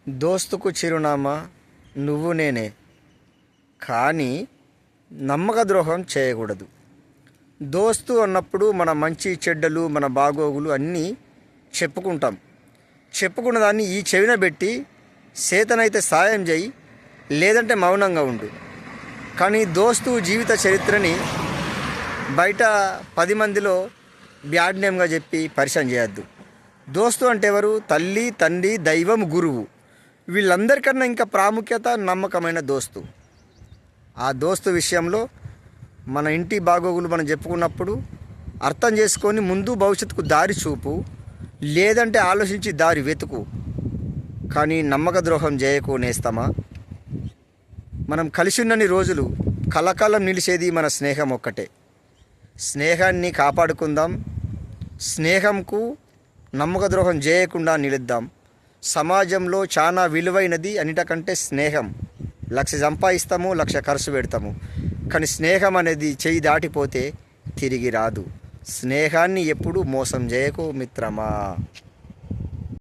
దోస్తుకు చిరునామా నువ్వు నేనే, కానీ నమ్మక ద్రోహం చేయకూడదు. దోస్తు అన్నప్పుడు మన మంచి చెడ్డలు, మన బాగోగులు అన్నీ చెప్పుకుంటాం. చెప్పుకున్న దాన్ని ఈ చెవిన పెట్టి సేతనైతే సాయం చేయి, లేదంటే మౌనంగా ఉండు. కానీ దోస్తు జీవిత చరిత్రని బయట 10 మందిలో బ్యాడ్ నేమ్గా చెప్పి పరిచయం చేయొద్దు. దోస్తు అంటే ఎవరు? తల్లి, తండ్రి, దైవం, గురువు. వీళ్ళందరికన్నా ఇంకా ప్రాముఖ్యత నమ్మకమైన దోస్తు. ఆ దోస్తు విషయంలో మన ఇంటి బాగోగులు మనం చెప్పుకున్నప్పుడు అర్థం చేసుకొని ముందు భవిష్యత్తుకు దారి చూపు, లేదంటే ఆలోచించి దారి వెతుకు. కానీ నమ్మక ద్రోహం చేయకు నేస్తమా. మనం కలిసి ఉన్నన్ని రోజులు కలకాలం నిలిచేది మన స్నేహం ఒక్కటే. స్నేహాన్ని కాపాడుకుందాం. స్నేహంకు నమ్మక ద్రోహం చేయకుండా నిలుద్దాం. సమాజంలో చాలా విలువైనది అన్నిటికంటే స్నేహం. 1,00,000 సంపాదిస్తాము, 1,00,000 ఖర్చు పెడతాము, కానీ స్నేహం అనేది చెయ్యి దాటిపోతే తిరిగి రాదు. స్నేహాన్ని ఎప్పుడు మోసం చేయకు మిత్రమా.